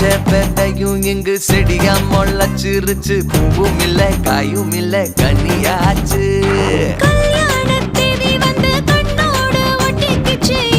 விதையும் இங்கு செடியா முளைச்சிருச்சு. பூவும் இல்ல காயும் இல்ல கனியாச்சு. கல்யாண தேதி வந்து கண்ணோடு ஒட்டிக்கிச்சு.